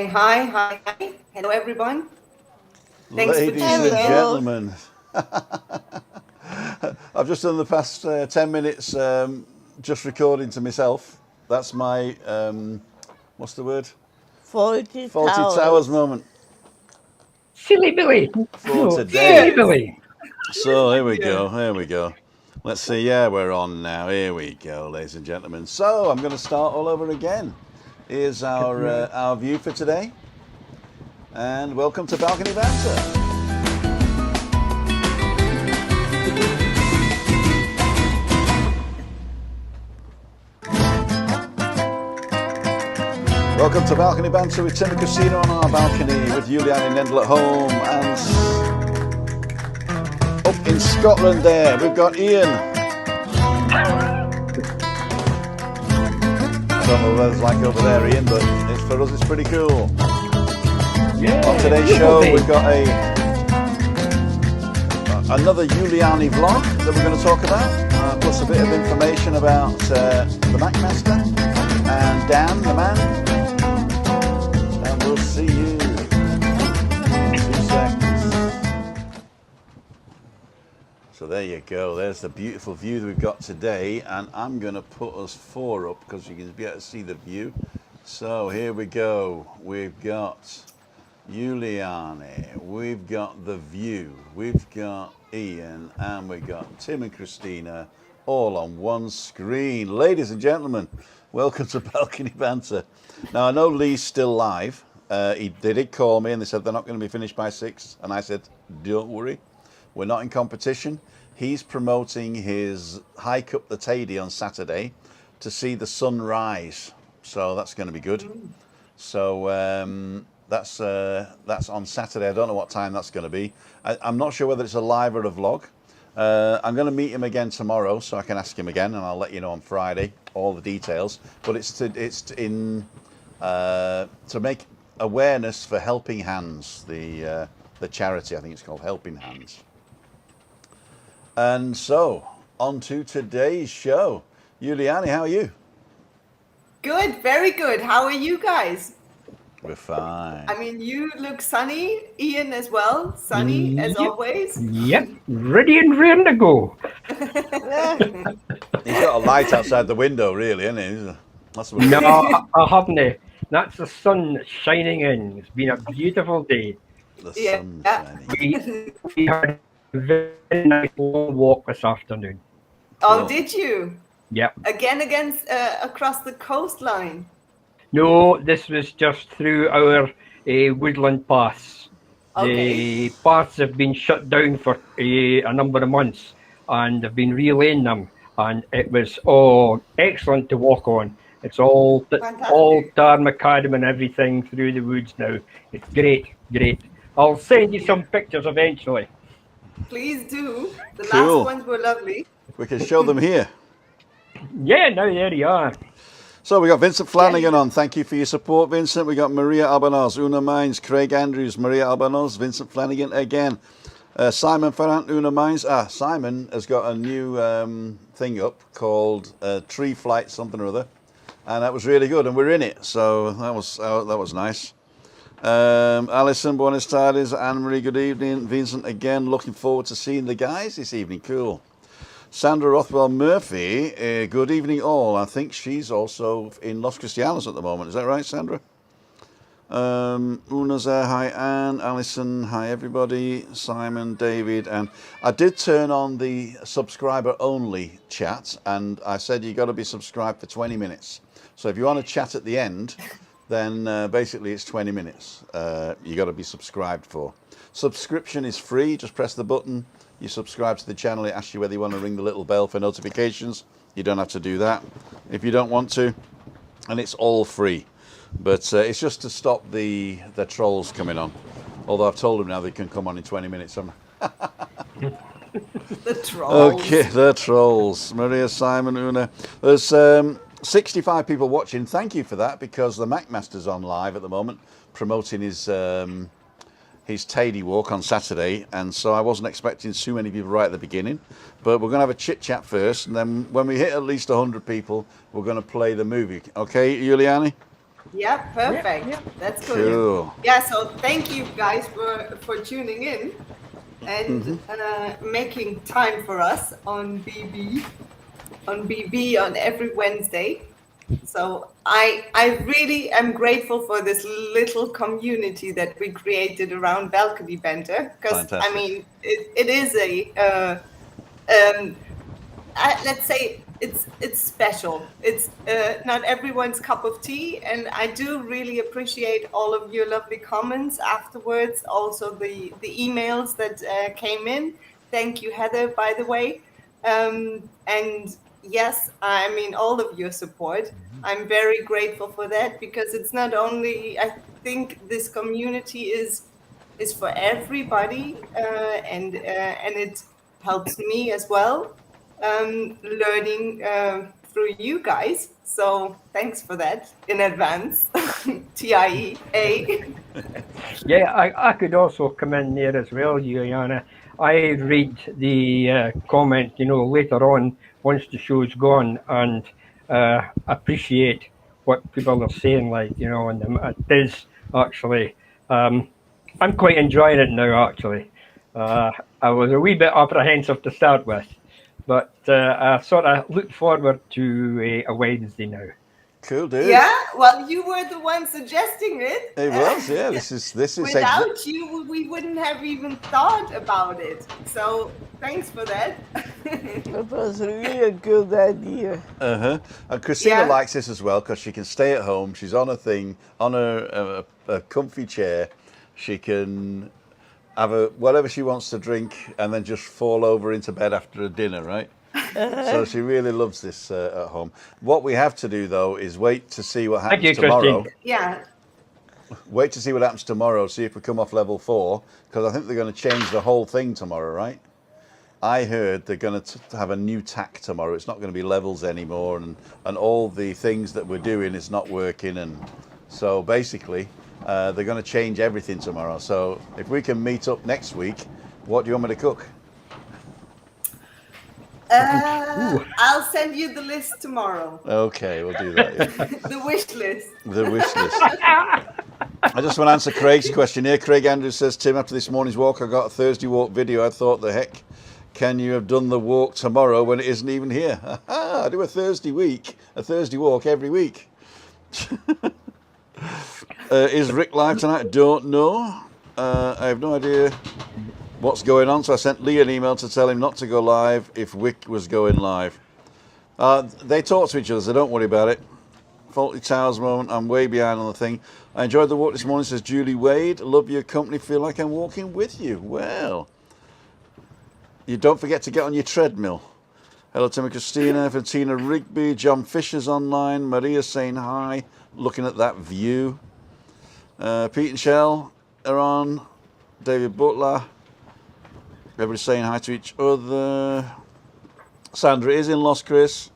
Hi. Hello, everyone. Thanks for Ladies tuning and in. Hello. gentlemen, I've just done the past 10 minutes just recording to myself. That's my, what's the word? Faulty Faulty Towers Towers. moment Silly Billy. for No, today. Silly Cheers. Billy. So here we Cheers. go, here we go. Let's see, yeah, we're on now. Here we go, ladies and gentlemen. So I'm going to start all over again. Here's our view for today. And welcome to Balcony Banter. Welcome to Balcony Banter with Tim and Christina on our balcony with Julian and Nendel at home, and up in Scotland there we've got Ian. I don't know what the weather's like over there, Ian, but for us it's pretty cool. Yeah, On today's show we've got another Giuliani vlog that we're going to talk about, plus a bit of information about the Macmaster and Dan the man. We'll see you in 2 seconds. So there you go. There's the beautiful view that we've got today, and I'm going to put us 4 up because you can be able to see the view. So here we go. We've got Giuliani, we've got the view, we've got Ian, and we've got Tim and Christina all on one screen. Ladies and gentlemen, welcome to Balcony Banter. Now I know Lee's still live. They did call me and they said they're not going to be finished by 6, and I said don't worry, we're not in competition. He's promoting his hike up the Teide on Saturday to see the sun rise, so that's going to be good. So that's on Saturday. I don't know what time that's going to be. I'm not sure whether it's a live or a vlog. I'm going to meet him again tomorrow, so I can ask him again, and I'll let you know on Friday all the details. But it's to make awareness for Helping Hands, the charity. I think it's called Helping Hands. And so on to today's show. Giuliani, how are you? Good, very good. How are you guys? We're fine. I mean, you look sunny. Ian as well. Sunny as Yep. always. Yep, ready and raring to go. He's got a light outside the window, really, isn't he? That's what it No, is. I haven't. That's the sun shining in. It's been a beautiful day. The Yeah. sun's shining. We had a very nice long walk this afternoon. Oh, Cool. did you? Yep. Again across the coastline. No, this was just through our woodland paths. Okay. The paths have been shut down for a number of months, and they've been relaying them, and it was excellent to walk on. It's all Fantastic. tar macadam and everything through the woods now. It's great. I'll send you some pictures eventually. Please do. The Cool. last ones were lovely. We can show them here. Yeah, now there you are. So we got Vincent Flanagan on. Thank you for your support, Vincent. We got Maria Albanos, Una Mines, Craig Andrews, Maria Albanos, Vincent Flanagan again. Simon Ferrant, Una Mines. Simon has got a new thing up called Tree Flight something or other, and that was really good, and we're in it, so that was nice. Alison, buenas tardes. Anne-Marie, good evening. Vincent again, looking forward to seeing the guys this evening. Cool. Sandra Rothwell Murphy, good evening all. I think she's also in Los Cristianos at the moment. Is that right, Sandra? Una's there. Hi, Anne. Alison. Hi, everybody. Simon, David. And I did turn on the subscriber-only chat, and I said you got to be subscribed for 20 minutes. So if you want to chat at the end, then basically it's 20 minutes you got to be subscribed for. Subscription is free. Just press the button. You subscribe to the channel. It asks you whether you want to ring the little bell for notifications. You don't have to do that if you don't want to, and it's all free. But it's just to stop the trolls coming on. Although I've told them now they can come on in 20 minutes. The trolls. Okay, the trolls. Maria, Simon, Una. There's 65 people watching. Thank you for that, because the Macmaster's on live at the moment promoting his Teide walk on Saturday, and so I wasn't expecting too many people right at the beginning, but we're going to have a chit chat first, and then when we hit at least 100 people, we're going to play the movie. Okay, Giuliani? Yeah, perfect. yeah. That's good. Cool. Yeah, so thank you guys for tuning in and making time for us on BB on every Wednesday. So I really am grateful for this little community that we created around Balcony Banter, because I Fantastic. mean it is let's say it's special. It's not everyone's cup of tea, and I do really appreciate all of your lovely comments afterwards. Also the emails that came in. Thank you, Heather, by the way. And yes, I mean all of your support. I'm very grateful for that, because it's not only, I think this community is for everybody, and it helps me as well, learning through you guys. So thanks for that in advance. TIEA. Yeah, I could also come in there as well, Juliana. I read the comment, later on once the show's gone, and appreciate what people are saying, and it is actually. I'm quite enjoying it now, actually. I was a wee bit apprehensive to start with, but I sort of look forward to a Wednesday now. Cool, dude. Yeah, well, you were the one suggesting it. It was, yeah. This is Without you, we wouldn't have even thought about it. So thanks for that. It was really a good idea. And Christina likes this as well, because she can stay at home. She's on a thing, on a comfy chair. She can have whatever she wants to drink, and then just fall over into bed after a dinner, right? So she really loves this at home. What we have to do, though, is wait to see what happens tomorrow. Christine. Yeah. Wait to see what happens tomorrow, see if we come off level 4, because I think they're going to change the whole thing tomorrow, right? I heard they're going to have a new tack tomorrow. It's not going to be levels anymore, and all the things that we're doing is not working. And so basically, they're going to change everything tomorrow. So if we can meet up next week, what do you want me to cook? I'll send you the list tomorrow. Okay, we'll do that. Yeah. The wish list. The wish list. I just want to answer Craig's question here. Craig Andrews says, Tim, after this morning's walk, I got a Thursday walk video. I thought, the heck can you have done the walk tomorrow when it isn't even here? I do a Thursday walk every week. Is Rick live tonight? Don't know. I have no idea what's going on, so I sent Lee an email to tell him not to go live if Wick was going live. They talk to each other, so don't worry about it. Faulty Towers moment, I'm way behind on the thing. I enjoyed the walk this morning, says Julie Wade. Love your company, feel like I'm walking with you. Well, you don't forget to get on your treadmill. Hello, Tim and Christina, Tina Rigby, John Fisher's online, Maria saying hi, looking at that view. Pete and Shell are on, David Butler. Everybody's saying hi to each other. Sandra is in Los Chris.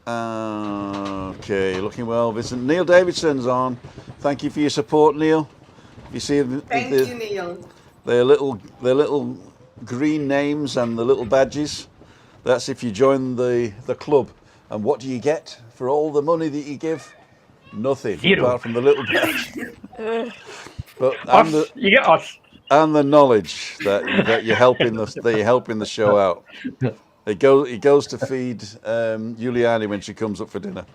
Okay, looking well. Vincent Neil Davidson's on. Thank you for your support, Neil. You see, Thank you, Neil. their little green names and the little badges. That's if you join the club. And what do you get for all the money that you give? Nothing, Zero. apart from the little badge. But You get us. and the knowledge that you're helping the show out. It goes to feed Juliani when she comes up for dinner.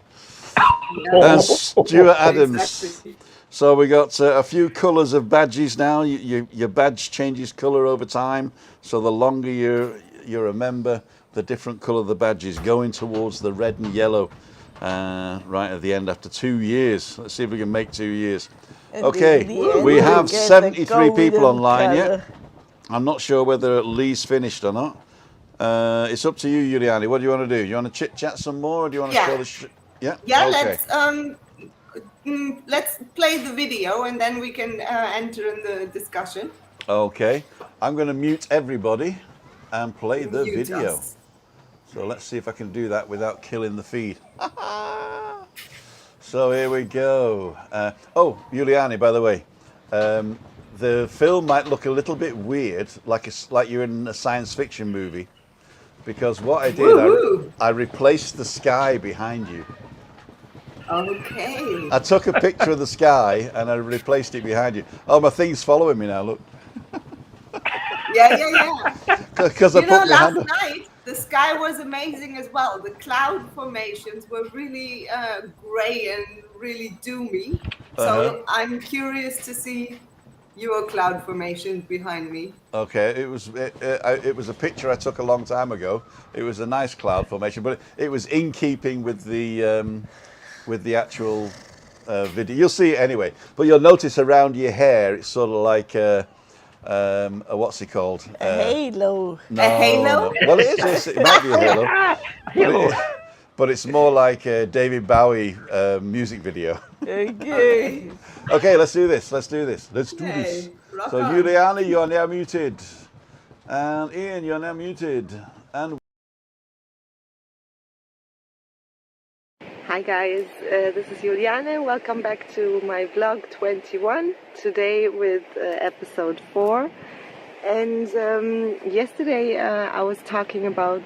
And Stuart Adams. Exactly. So we got a few colours of badges now. Your badge changes colour over time. So the longer you're a member, the different colour the badge is, going towards the red and yellow right at the end after 2 years. Let's see if we can make 2 years. And Okay, we have 73 people online yet. color. I'm not sure whether Lee's finished or not. It's up to you, Juliani. What do you want to do? Do you want to chit chat some more, or do you want to show the? Yeah. Yeah, Okay. let's play the video, and then we can enter in the discussion. Okay. I'm going to mute everybody and play the Mute video. us. So let's see if I can do that without killing the feed. So here we go. Oh, Juliani, by the way, the film might look a little bit weird, like you're in a science fiction movie, because what I did, Woohoo! I replaced the sky behind you. Okay. I took a picture of the sky and I replaced it behind you. Oh, my thing's following me now. Look, Yeah. because I You know, put my last hand up. night the sky was amazing as well. The cloud formations were really gray and really doomy. Uh-huh. So I'm curious to see your cloud formations behind me. Okay, it was a picture I took a long time ago. It was a nice cloud formation, but it was in keeping with the actual video. You'll see it anyway, but you'll notice around your hair it's sort of like a what's it called? A halo. A No, halo? no. Well, it is. It might be a halo, but Hello. but it's more like a David Bowie music video. Okay. Okay, let's do this. Let's do this. Let's do this. Okay, rock So, on. Juliana, you're now muted, and Ian, you're now muted, and Hi guys, this is Juliane. Welcome back to my vlog 21. Today with episode 4. And yesterday I was talking about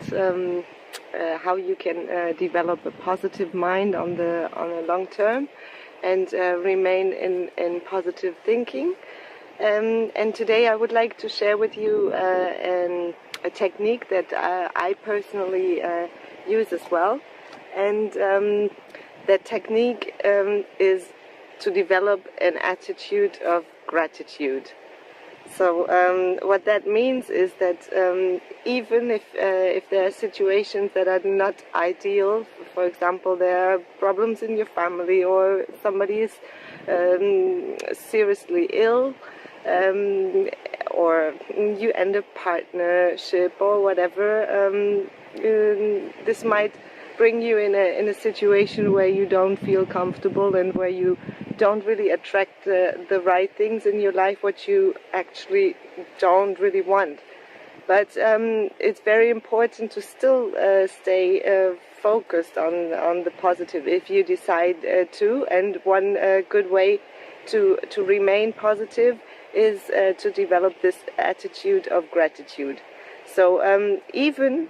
how you can develop a positive mind on a long term and remain in positive thinking. And today I would like to share with you a technique that I personally use as well. And that technique is to develop an attitude of gratitude. So what that means is that even if there are situations that are not ideal, for example, there are problems in your family or somebody is seriously ill, or you end a partnership or whatever, this might bring you in a situation where you don't feel comfortable and where you don't really attract the right things in your life, what you actually don't really want. But it's very important to still stay focused on the positive if you decide to. And one good way to remain positive is to develop this attitude of gratitude. So even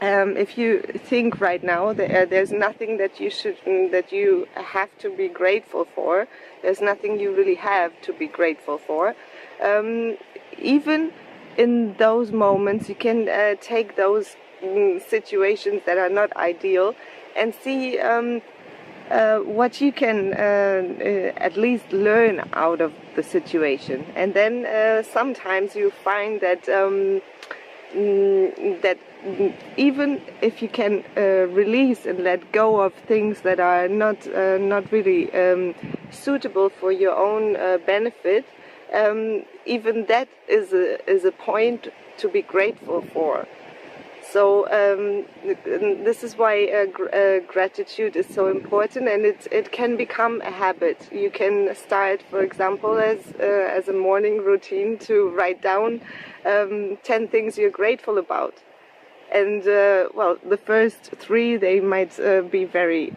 if you think right now there's nothing that you have to be grateful for, there's nothing you really have to be grateful for. Even in those moments, you can take those situations that are not ideal and see what you can at least learn out of the situation. And then sometimes you find that that even if you can release and let go of things that are not really suitable for your own benefit, even that is a point to be grateful for. So this is why gratitude is so important, and it can become a habit. You can start, for example, as a morning routine to write down 10 things you're grateful about. And well, the first 3, they might be very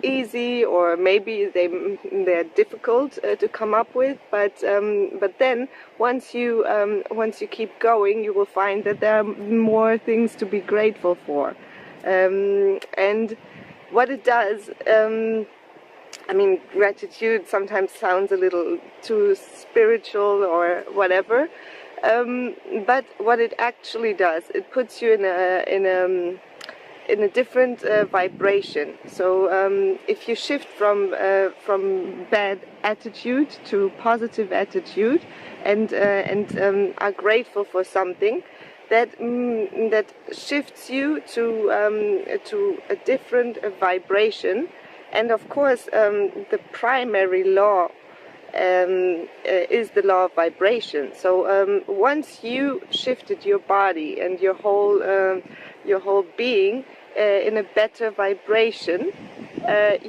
easy, or maybe they're difficult to come up with. But then once you keep going, you will find that there are more things to be grateful for. And what it does, I mean, gratitude sometimes sounds a little too spiritual or whatever. But what it actually does, it puts you in a different vibration. So if you shift from bad attitude to positive attitude, and are grateful for something, that shifts you to a different vibration. And of course, the primary law is the law of vibration. So once you shifted your body and your whole being in a better vibration,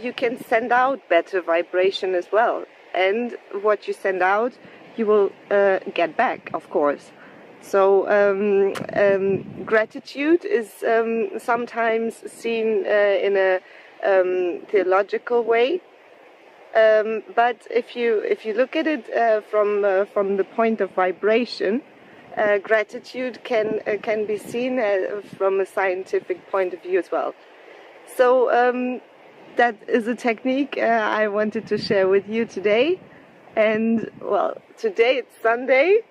you can send out better vibration as well. And what you send out, you will get back, of course. So gratitude is sometimes seen in a theological way. But if you look at it from the point of vibration, gratitude can be seen from a scientific point of view as well. So that is a technique I wanted to share with you today. And well, today it's Sunday,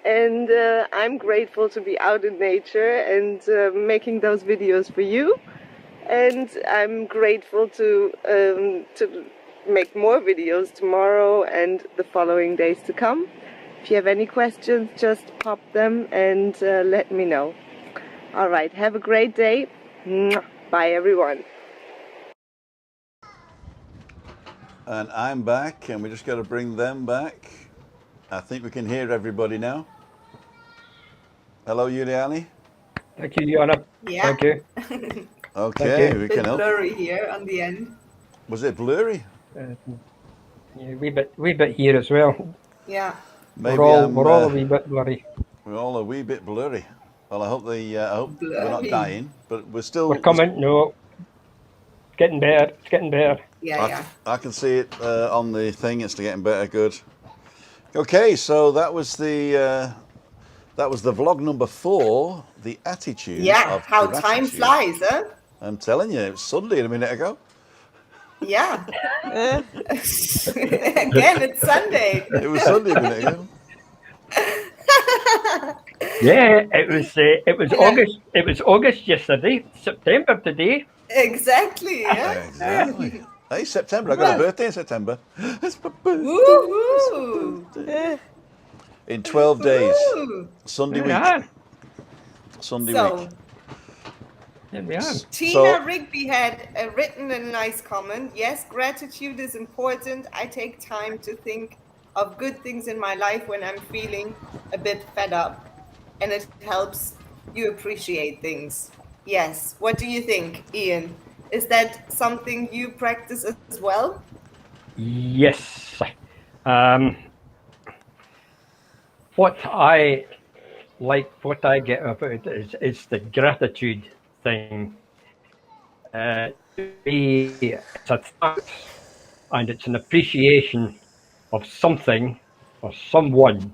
and I'm grateful to be out in nature and making those videos for you. And I'm grateful to make more videos tomorrow and the following days to come. If you have any questions, just pop them and let me know. All right, have a great day. Bye, everyone. And I'm back, and we just got to bring them back. I think we can hear everybody now. Hello, Juliani. Thank you, Joanna. Yeah. Thank you. Okay, you. we A bit can help. blurry here on the end. Was it blurry? Yeah, wee bit here as well. Yeah. Maybe we're all a wee bit blurry. we're all a wee bit blurry. Well, I hope we're not Blurry. dying, but we're still. We're coming. No, it's getting better. It's getting better. Yeah. I can see it on the thing. It's getting better. Good. Okay, so that was the vlog number 4. The attitude. Yeah. Of How gratitude. time flies, huh? I'm telling you, it was Sunday a minute ago. Yeah. Again, it's Sunday. It was Sunday a minute ago. Yeah, it was August. It was August yesterday. September today. Exactly. Yeah. Exactly. Hey, September. I got a birthday in September. It's my birthday. Woohoo! In 12 days. Woo. Sunday Yeah. week. Sunday So, week. There we are. Tina Rigby had written a nice comment. Yes, gratitude is important. I take time to think of good things in my life when I'm feeling a bit fed up, and it helps you appreciate things. Yes. What do you think, Ian? Is that something you practice as well? Yes. What I like, what I get about it is the gratitude thing. It's a thanks and it's an appreciation of something or someone.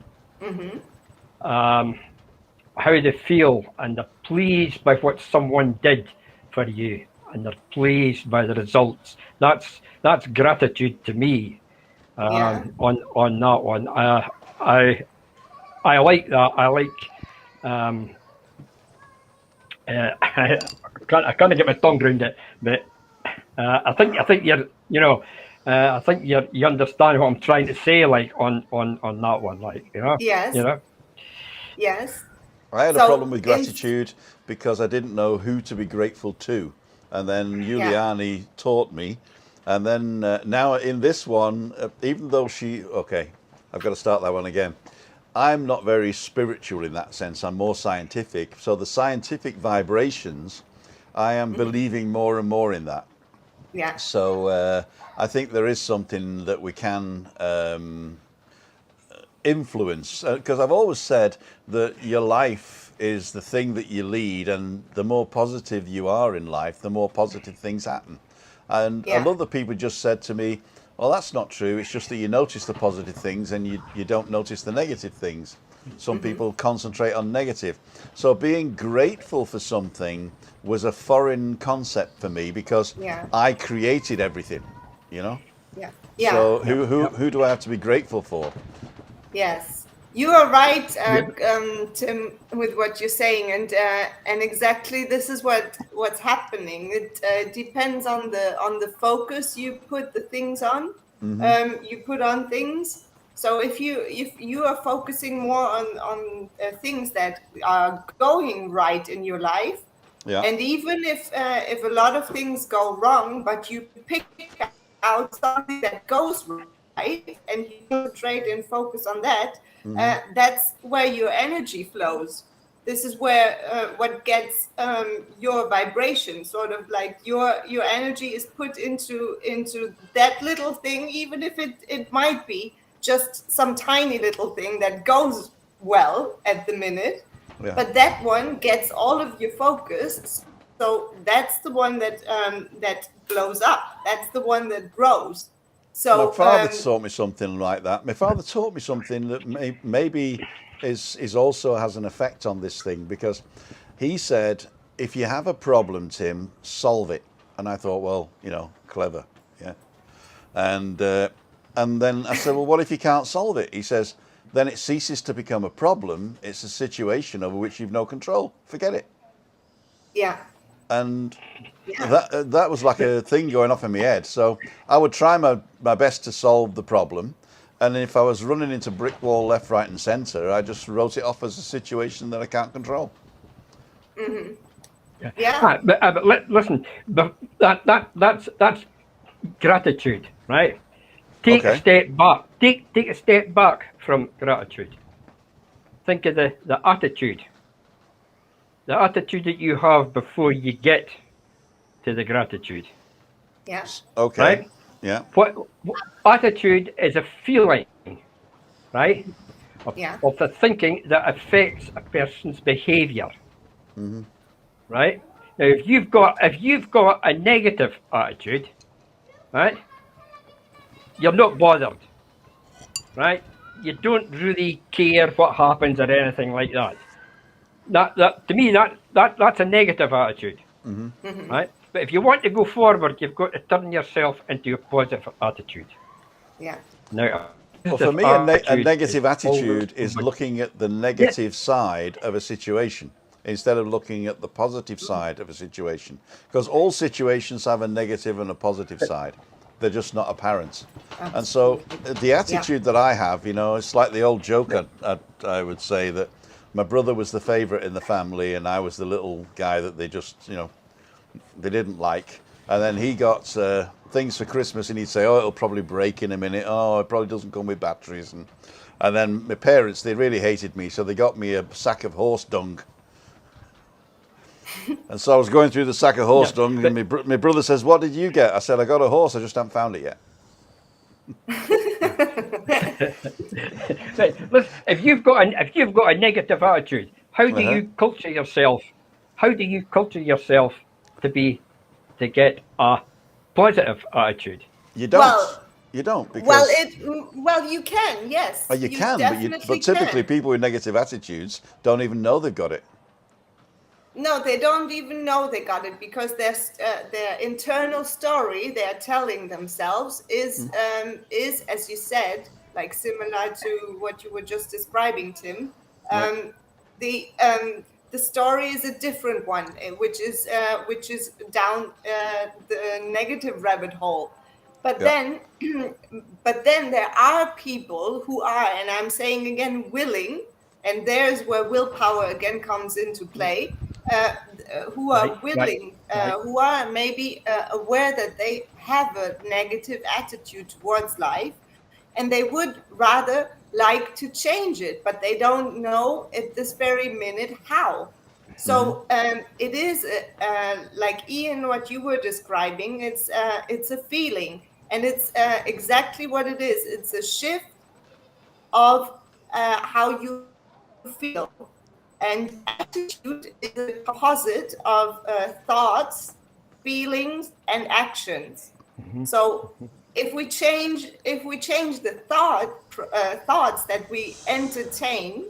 How they feel, and they're pleased by what someone did for you, and they're pleased by the results. That's gratitude to me. Yeah. On that one, I like that. I like. I can't get my tongue around it, but I think I think you understand what I'm trying to say, like on that one, like Yes. you know. Yes. I had a So, problem with gratitude because I didn't know who to be grateful to. And then Juliani taught me. And then now in this one, even though I've got to start that one again. I'm not very spiritual in that sense. I'm more scientific. So the scientific vibrations, I am believing more and more in that. Yeah. So I think there is something that we can influence, because I've always said that your life is the thing that you lead, and the more positive you are in life, the more positive things happen. And a lot of people just said to me, well, that's not true. It's just that you notice the positive things and you don't notice the negative things. Some people concentrate on negative. So being grateful for something was a foreign concept for me, because I created everything, Yeah. So who do I have to be grateful for? Yes, you are right, Tim, with what you're saying, and exactly this is what's happening. It depends on the focus you put the things on. You put on things. So if you are focusing more on things that are going right in your life, and even if a lot of things go wrong, but you pick out something that goes right, and you concentrate and focus on that, that's where your energy flows. This is where what gets your vibration, sort of like your energy is put into that little thing, even if it might be just some tiny little thing that goes well at the minute, but that one gets all of your focus. So that's the one that that blows up. That's the one that grows. So my father taught me something like that. My father taught me something that maybe is also has an effect on this thing, because he said, if you have a problem, Tim, solve it. And I thought, well, clever, yeah. And then I said, well, what if you can't solve it? He says, then it ceases to become a problem. It's a situation over which you've no control. Forget it. Yeah. And Yeah. that was like a thing going off in my head. So I would try my best to solve the problem. And if I was running into brick wall left, right, and centre, I just wrote it off as a situation that I can't control. Mm-hmm. Yeah. Yeah. But listen, that's gratitude, right? Take Okay. a step back. Take a step back from gratitude. Think of the attitude. The attitude that you have before you get to the gratitude. Yeah. Okay. Right? Yeah. What attitude is a feeling, right? Yeah. Of the thinking that affects a person's behaviour. Mm-hmm. Right? Now, if you've got a negative attitude, right, you're not bothered, right? You don't really care what happens or anything like that. That to me, that's a negative attitude, Mm-hmm. right? But if you want to go forward, you've got to turn yourself into a positive attitude. Yeah. Now, Well, for me, a negative attitude is looking at the negative side of a situation instead of looking at the positive side of a situation. Because all situations have a negative and a positive side. They're just not apparent. And so the attitude that I have, it's like the old joke I would say that my brother was the favourite in the family and I was the little guy that they just, they didn't like. And then he got things for Christmas and he'd say, oh, it'll probably break in a minute. Oh, it probably doesn't come with batteries. And then my parents, they really hated me. So they got me a sack of horse dung. And so I was going through the sack of horse dung and my brother says, what did you get? I said, I got a horse. I just haven't found it yet. Listen, if you've got a negative attitude, how do you culture yourself? How do you culture yourself to get a positive attitude? You don't. Well, you don't because you can, yes. you can, but typically people with negative attitudes don't even know they've got it. No, they don't even know they got it because their internal story they're telling themselves is, as you said, like similar to what you were just describing, Tim. The story is a different one, which is down the negative rabbit hole. But then there are people who are, and I'm saying again, willing, and there's where willpower again comes into play. Who are willing, who are maybe aware that they have a negative attitude towards life, and they would rather like to change it, but they don't know at this very minute how. So it is like Ian, what you were describing. It's a feeling, and it's exactly what it is. It's a shift of how you feel. And attitude is a composite of thoughts, feelings, and actions. So if we change the thoughts that we entertain,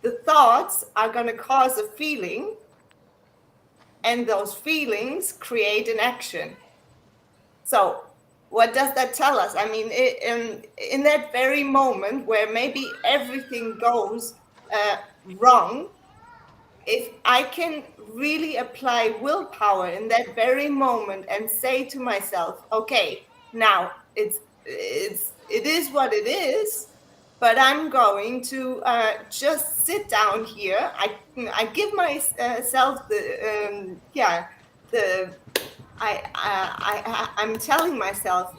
the thoughts are going to cause a feeling, and those feelings create an action. So what does that tell us? I mean, in that very moment where maybe everything goes wrong, if I can really apply willpower in that very moment and say to myself, okay, now it is what it is, but I'm going to just sit down here. I give myself I'm telling myself,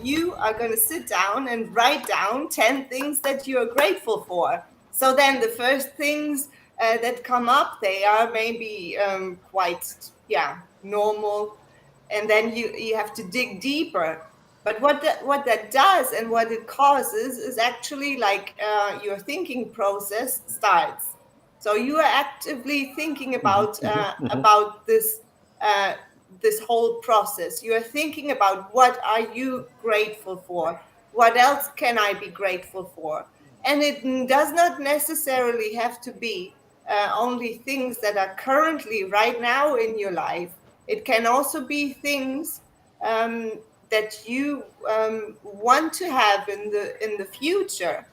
you are going to sit down and write down 10 things that you are grateful for. So then the first things that come up, they are maybe quite normal, and then you have to dig deeper. But what that does and what it causes is actually like your thinking process starts. So you are actively thinking about this whole process. You are thinking about what are you grateful for? What else can I be grateful for? And it does not necessarily have to be only things that are currently right now in your life. It can also be things that you want to have in the future,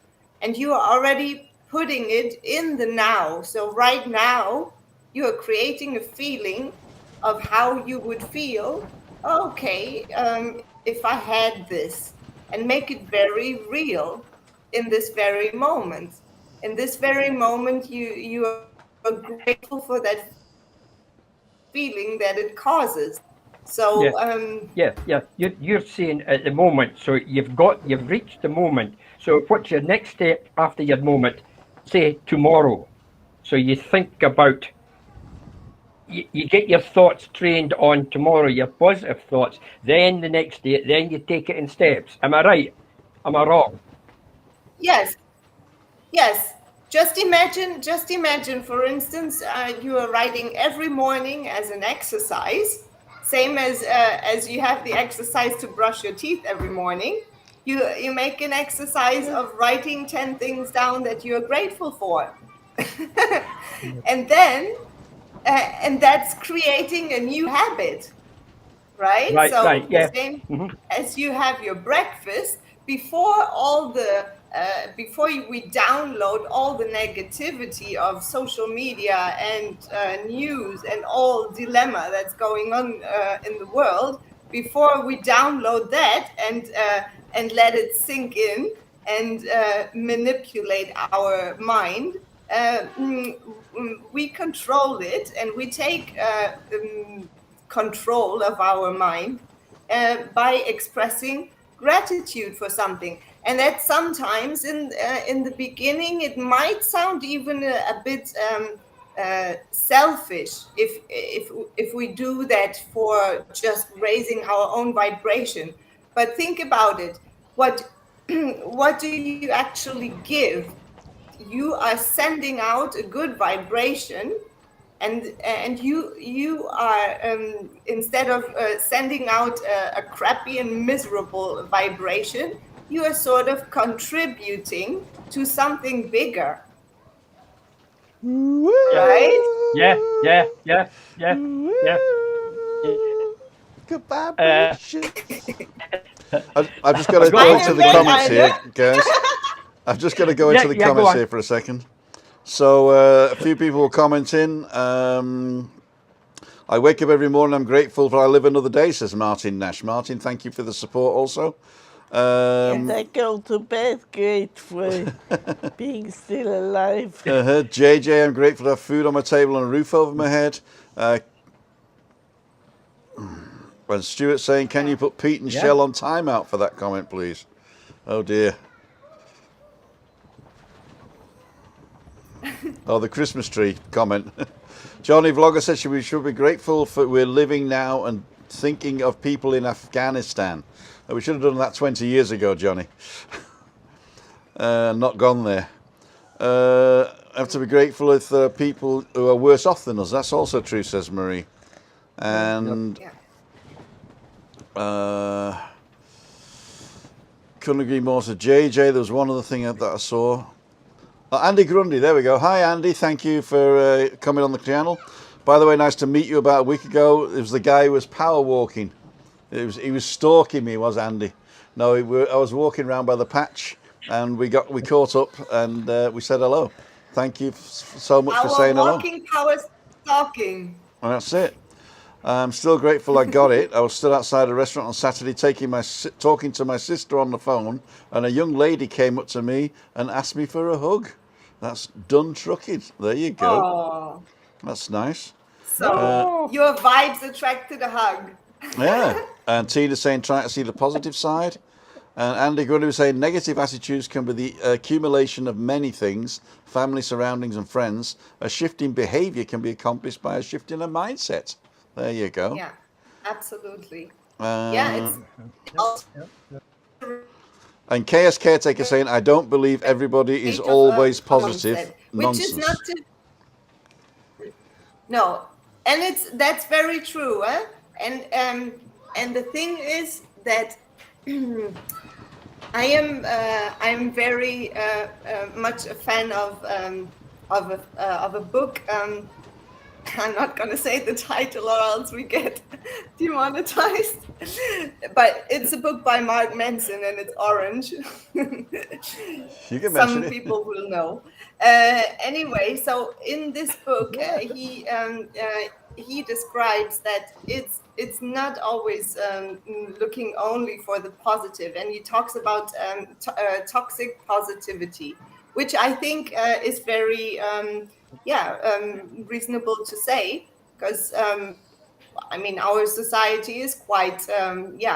and you are already putting it in the now. So right now, you are creating a feeling of how you would feel. Okay, if I had this, and make it very real in this very moment. In this very moment, you are grateful for that feeling that it causes. So Yeah, yeah. You're saying at the moment, so you've reached the moment. So what's your next step after your moment? Say tomorrow. So you think about, you get your thoughts trained on tomorrow, your positive thoughts. Then the next day, then you take it in steps. Am I right? Am I wrong? yes, yes. Just imagine, for instance, you are writing every morning as an exercise, same as you have the exercise to brush your teeth every morning. You make an exercise of writing 10 things down that you are grateful for. And then and that's creating a new habit, right? Right, So the yeah. same Hmm. as you have your breakfast, before all the we download all the negativity of social media and news and all dilemma that's going on in the world, before we download that and let it sink in and manipulate our mind, we control it, and we take control of our mind by expressing gratitude for something. And that sometimes in the beginning it might sound even a bit selfish if we do that for just raising our own vibration. But think about it. What what do you actually give? You are sending out a good vibration, and you are instead of sending out a crappy and miserable vibration, you are sort of contributing to something bigger, Yeah, right? yeah, yeah, yeah, yeah, yeah. Good Uh, vibrations. I've just got I to got go I into am the very, comments here, guys. I've just got to go into yeah, the yeah. Go comments on. here for a second. So a few people will comment in. I wake up every morning, I'm grateful for I live another day, says Martin Nash. Martin, thank you for the support also. And I go to bed grateful being still alive. JJ, I'm grateful to have food on my table and a roof over my head. And Stuart saying, can you put Pete and Yeah. Shell on timeout for that comment, please? Oh dear. Oh, the Christmas tree comment. Johnny Vlogger said we should be grateful for we're living now and thinking of people in Afghanistan. We should have done that 20 years ago, Johnny. Not gone there. Have to be grateful if there are people who are worse off than us. That's also true, says Marie. And yeah. couldn't agree more to JJ. There was one other thing that I saw. Oh, Andy Grundy, there we go. Hi, Andy. Thank you for coming on the channel. By the way, nice to meet you. About a week ago, it was the guy who was power walking. He was stalking me, was Andy? No, I was walking around by the patch, and we caught up, and we said hello. Thank you so much for Our saying hello. walking power talking. And that's it. I'm still grateful I got it. I was still outside a restaurant on Saturday talking to my sister on the phone, and a young lady came up to me and asked me for a hug. That's done trucking. There you go. Oh, That's nice. so your vibes attracted a hug. Yeah. And Tina's saying trying to see the positive side. And Andy Grundy was saying negative attitudes can be the accumulation of many things, family, surroundings and friends. A shift in behavior can be accomplished by a shift in a mindset. There you go. Yeah, absolutely. Yeah, it's And KS Caretaker saying, I don't believe everybody is always positive. mindset, which is not Nonsense. no, and that's very true. And the thing is that I'm very much a fan of a book I'm not going to say the title or else we get demonetized. But it's a book by Mark Manson and it's orange. You can mention Some it. people will know. Anyway, so in this book, he describes that it's not always looking only for the positive, and he talks about toxic positivity, which I think is very reasonable to say, because I mean, our society is quite sunny,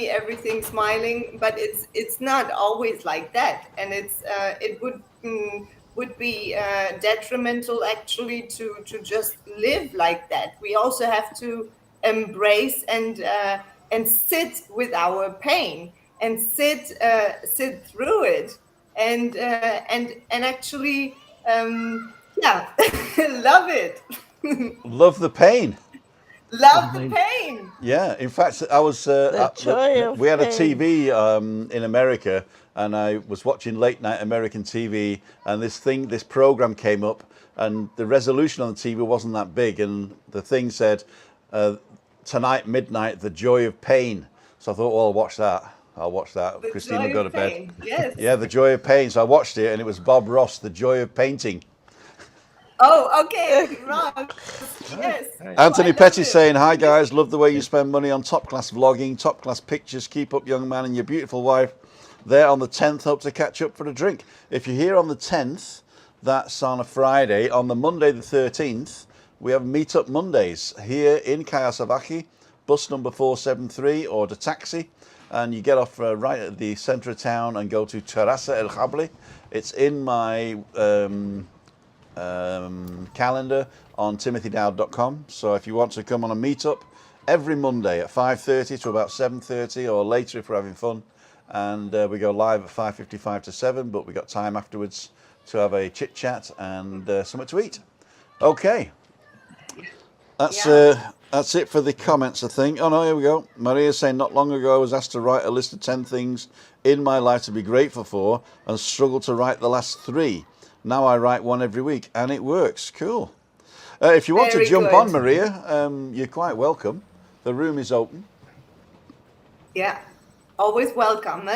everything smiling, but it's not always like that, and it would be detrimental actually to just live like that. We also have to embrace and sit with our pain and sit through it and actually love it. Love the pain. Love the pain. Yeah, in fact, I was. We had a TV in America, and I was watching late night American TV, and this program came up, and the resolution on the TV wasn't that big, and the thing said, "Tonight midnight, the joy of pain." So I thought, well, I'll watch that. The Christine joy will go of to bed. pain. Yes. Yeah, the joy of pain. So I watched it, and it was Bob Ross, The Joy of Painting. Oh, okay, Ross. Yes. Anthony I Petty love it. saying, hi guys, love the way you spend money on top class vlogging, top class pictures. Keep up, young man, and your beautiful wife. There on the 10th, hope to catch up for a drink. If you're here on the 10th, that's on a Friday. On the Monday the 13th, we have Meetup Mondays here in Kayasavaki, bus number 473, or the taxi, and you get off right at the centre of town and go to Terrassa El Jable. It's in my calendar on timothydowd.com. So if you want to come on a meetup every Monday at 5:30 to about 7:30 or later if we're having fun, and we go live at 5:55 to 7, but we got time afterwards to have a chit chat and something to eat. Okay, that's it for the comments, I think. Oh no, here we go. Maria's saying, not long ago I was asked to write a list of 10 things in my life to be grateful for and struggled to write the last 3. Now I write one every week, and it works. Cool. If you want to jump on, Maria, you're quite welcome. The room is open. Yeah, always welcome.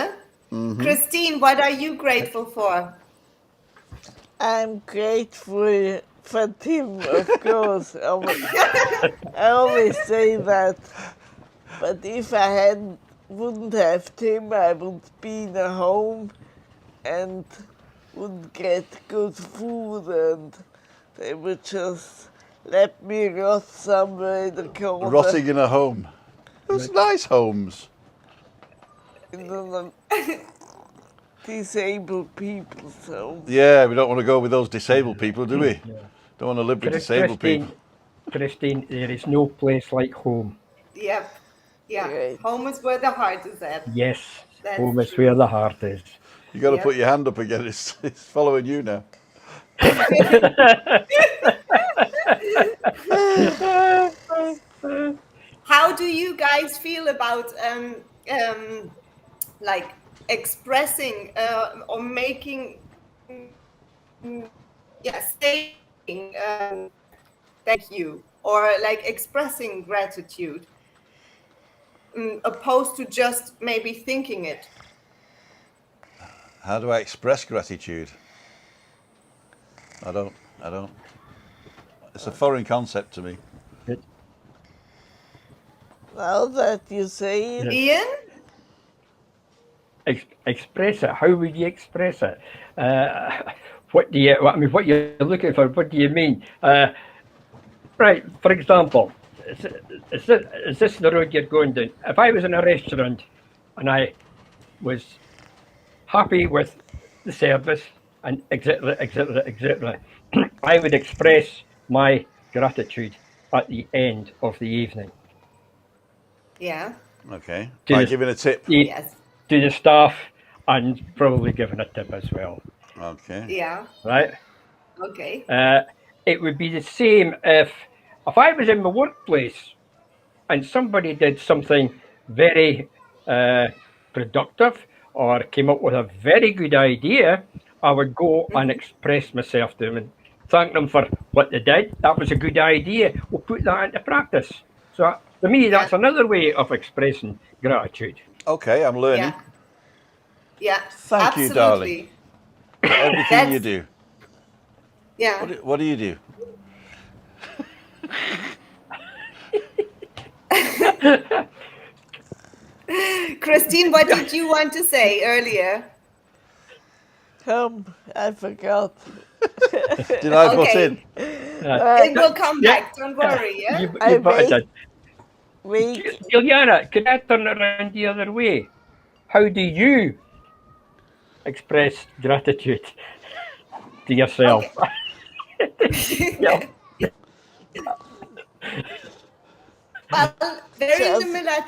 Christine, what are you grateful for? I'm grateful for Tim, of course. I always say that. But if I wouldn't have Tim, I would be in a home and would get good food, and they would just let me rot somewhere in the corner. Rotting in a home. Those nice homes. In the disabled people's homes. Yeah, we don't want to go with those disabled people, do we? Yeah. Don't want to live with disabled people. Christine, there is no place like home. Yep. Yeah. Right. Home is where the heart is at. Yes. That's home is where the heart is. You got to put your hand up again. It's following you now. How do you guys feel about like expressing or making saying thank you, or like expressing gratitude, opposed to just maybe thinking it? How do I express gratitude? I don't. It's a foreign concept to me. Now that you say it. Ian? Express it. How would you express it? What you're looking for, what do you mean? Right, for example, is this the road you're going down? If I was in a restaurant and I was happy with the service and etc., I would express my gratitude at the end of the evening. Yeah. Okay. By giving a tip. Yes. To the staff, and probably giving a tip as well. Okay. Yeah. Right. Okay. It would be the same if I was in my workplace and somebody did something very productive or came up with a very good idea, I would go and express myself to them and thank them for what they did. That was a good idea. We'll put that into practice. So for me, that's another way of expressing gratitude. Okay, I'm learning. Yeah. Thank you, darling, for everything you do. Yeah. What do you do? Christine, what did you want to say earlier? I forgot. Did I butt in? It will come back. Don't worry. Yeah. You butted Week. Juliana, could I turn it around the other way? How do you express gratitude to yourself? Okay. Well, very similar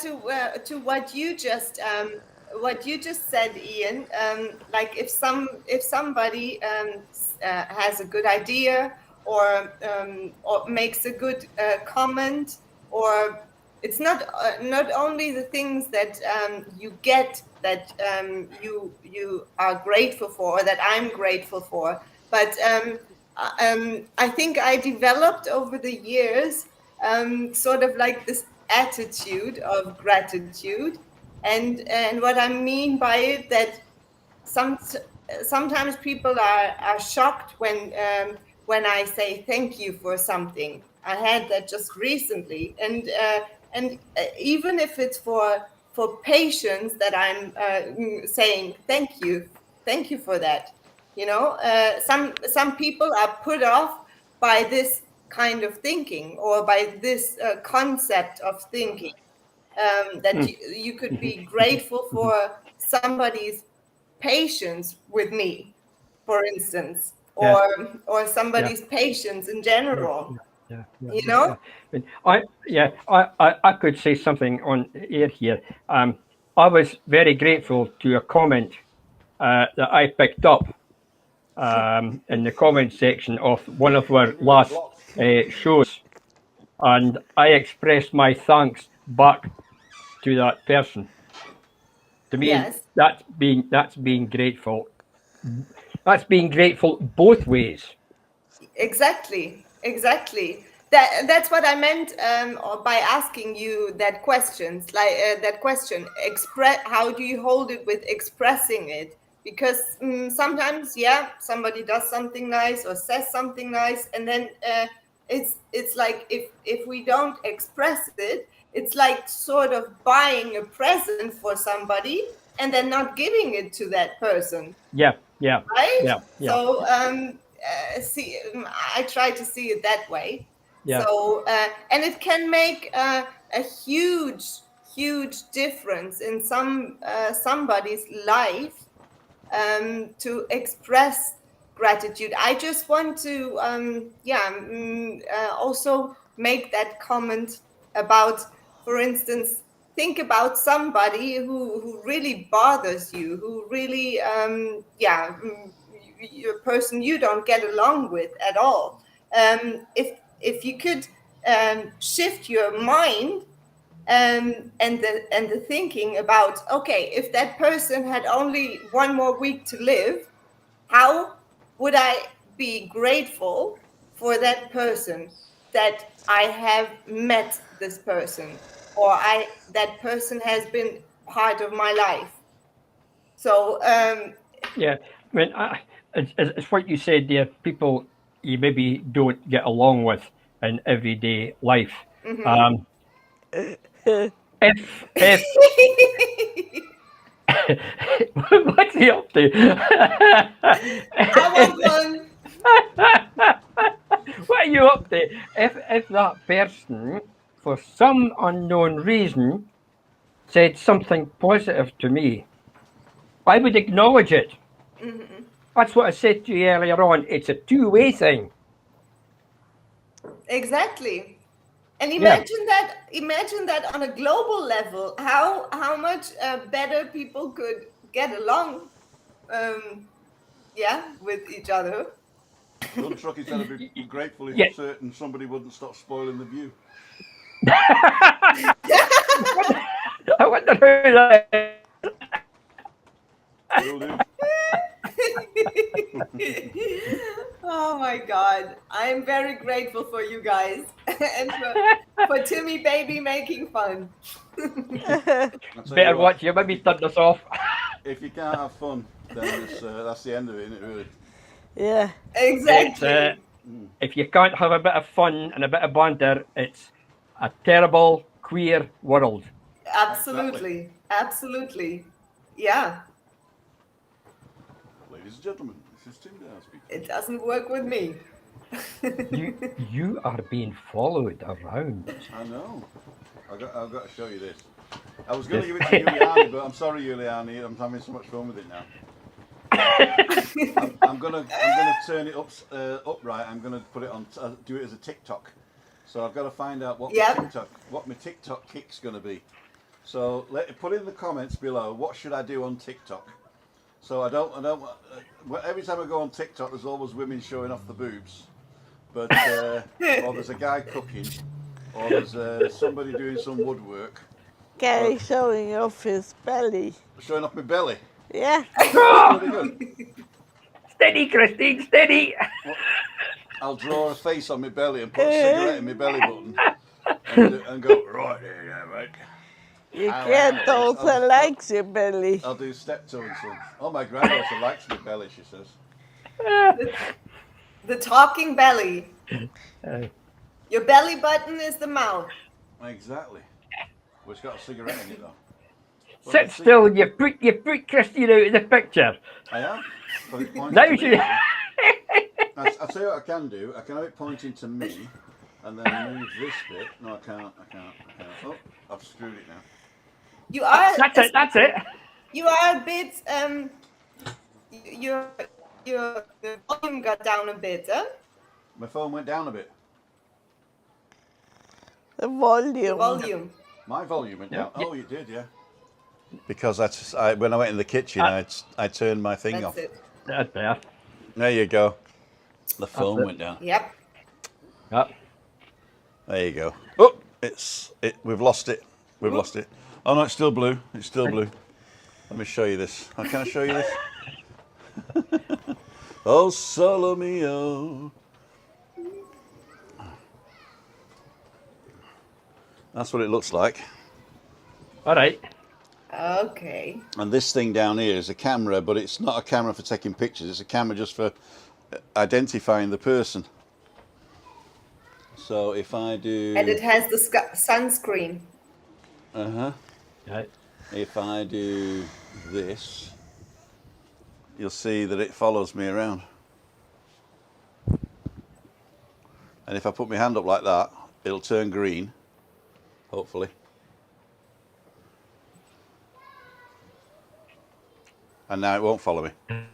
to what you just said, Ian. Like if somebody has a good idea or makes a good comment, or it's not only the things that you get that you are grateful for, or that I'm grateful for, but I think I developed over the years sort of like this attitude of gratitude, and what I mean by it, that sometimes people are shocked when I say thank you for something. I had that just recently, and even if it's for patients that I'm saying thank you for that. You know, some people are put off by this kind of thinking, or by this concept of thinking, that you could be grateful for somebody's patience with me, for instance, or somebody's patience in general. You know? I could say something on air here. I was very grateful to a comment that I picked up in the comment section of one of our last shows, and I expressed my thanks back to that person. To me, Yes. that's being grateful. That's being grateful both ways. Exactly. That's what I meant by asking you that questions, like that question. How do you hold it with expressing it? Because sometimes, somebody does something nice or says something nice, and then it's like if we don't express it, it's like sort of buying a present for somebody and then not giving it to that person. Yeah. Right. So I try to see it that way. So and it can make a huge difference in somebody's life, to express gratitude. I just want to also make that comment about, for instance, think about somebody who really bothers you, who really a person you don't get along with at all. If you could shift your mind and the thinking about, okay, if that person had only one more week to live, how would I be grateful for that person, that I have met this person, or that person has been part of my life. So I mean, it's what you said there. People you maybe don't get along with in everyday life. If what's he up to? I want one. What are you up to? If that person, for some unknown reason, said something positive to me, I would acknowledge it. That's what I said to you earlier on. It's a two-way thing. Exactly. And imagine that on a global level, how much better people could get along, with each other. Don Truckee said I'd be grateful if certain somebody wouldn't stop spoiling the view. I wonder who that is. Will do. Oh my God. I'm very grateful for you guys and for Timmy baby making fun. I'll tell Better you what, watch you. Maybe turn this off. if you can't have fun, then that's the end of it, isn't it, really? Yeah. It's Exactly. if you can't have a bit of fun and a bit of banter, it's a terrible queer world. Absolutely. Absolutely. Yeah. Ladies and gentlemen, this is Tim Down speaking. It doesn't work with me. You are being followed around. I know. I've got to show you this. I was going to give it to Juliani, but I'm sorry, Juliani. I'm having so much fun with it now. I'm gonna turn it upright. I'm gonna put it on. Do it as a TikTok. So I've got to find out what my TikTok kick's gonna be. So put in the comments below. What should I do on TikTok? So I don't. Every time I go on TikTok, there's always women showing off the boobs, but or there's a guy cooking, or there's somebody doing some woodwork. Gary showing off his belly. Showing off my belly. Yeah. That's pretty good. Steady, Christine, steady. I'll draw a face on my belly and put a cigarette in my belly button and go, right there, yeah, right. Your granddaughter likes your belly. I'll do steptoe and son. Oh, my granddaughter likes my belly, she says. The talking belly. Your belly button is the mouth. Exactly. Well, it's got a cigarette in it, though. Well, Sit still and you put Christine out of the picture. I am. But it points Now to she... me. I'll tell you what I can do. I can have it pointing to me and then move this bit. No, I can't. Oh, I've screwed it now. You are. That's it. You are a bit. Your volume got down a bit, huh? My phone went down a bit. The volume. Volume. My volume went down. Yeah. Oh, you did, yeah. Because when I went in the kitchen, I turned my thing That's off. it. That's better. There you go. The phone went down. Yep. Yep. There you go. Oh, we've lost it. We've lost it. Oh no, it's still blue. It's still blue. Let me show you this. Can I show you this? Oh, solo mio. That's what it looks like. All right. Okay. And this thing down here is a camera, but it's not a camera for taking pictures. It's a camera just for identifying the person. So if I do... And it has the sunscreen. Uh-huh. Right. If I do this, you'll see that it follows me around. And if I put my hand up like that, it'll turn green, hopefully. And now it won't follow me. And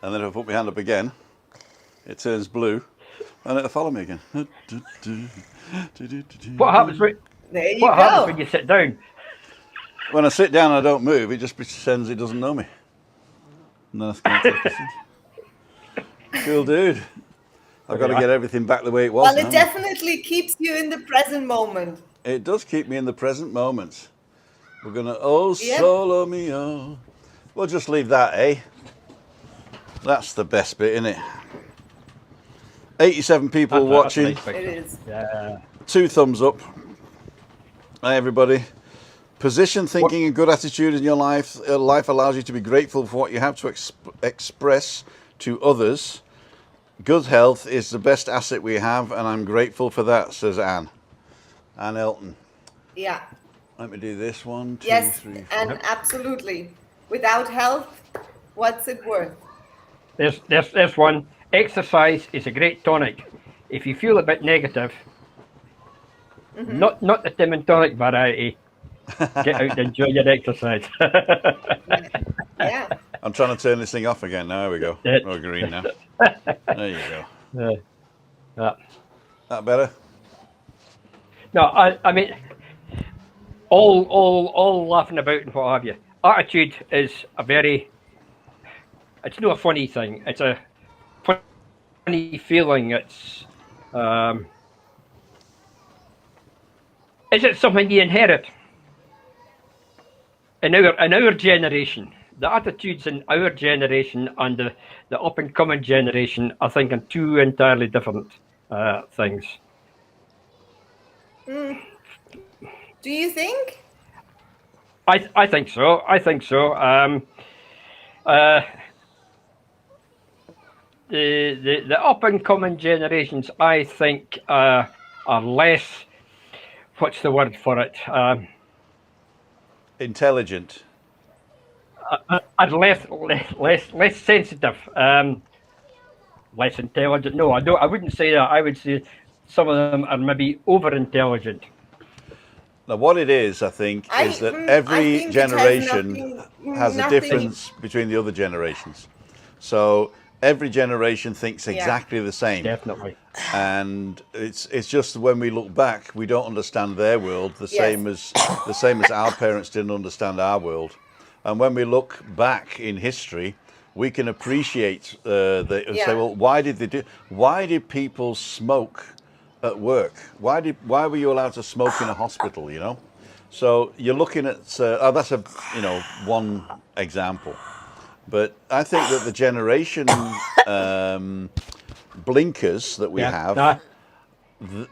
then if I put my hand up again, it turns blue, and it'll follow me again. What happens when happens when you sit down? When I sit down and I don't move, it just pretends it doesn't know me. And then I can take a cool dude. I've got to get everything back the way it was. Well, it definitely keeps you in the present moment. It does keep me in the present moment. We're going to, solo mio. We'll just leave that, eh? That's the best bit, isn't it? 87 people watching. Nice It is. Yeah. 2 thumbs up. Hi, everybody. Position thinking and good attitude in your life. Life allows you to be grateful for what you have to express to others. Good health is the best asset we have, and I'm grateful for that, says Anne. Anne Elton. Yeah. Let me do this 1, 2, Yes, 3, 4. and absolutely. Without health, what's it worth? There's one. Exercise is a great tonic. If you feel a bit negative, not the Tim and tonic variety, get out and enjoy your exercise. Yeah. I'm trying to turn this thing off again. Now, there we go. We're green now. There you go. That better? No, I mean, all laughing about and what have you. Attitude is it's not a funny thing. It's a funny feeling. It's is it something you inherit? In our generation, the attitudes in our generation and the up and coming generation, I think, are two entirely different things. Do you think? I think so. I think so. The up and coming generations, I think, are less. What's the word for it? Intelligent. Are less sensitive, less intelligent. No, I don't. I wouldn't say that. I would say some of them are maybe over intelligent. Now, what it is, I think, is that every generation has a difference between the other generations. So every generation thinks exactly the same. Definitely. And it's just when we look back, we don't understand their world the same as our parents didn't understand our world. And when we look back in history, we can appreciate say, well, why did people smoke at work? Why were you allowed to smoke in a hospital? You know, so you're looking at that's a one example, but I think that the generation blinkers that we have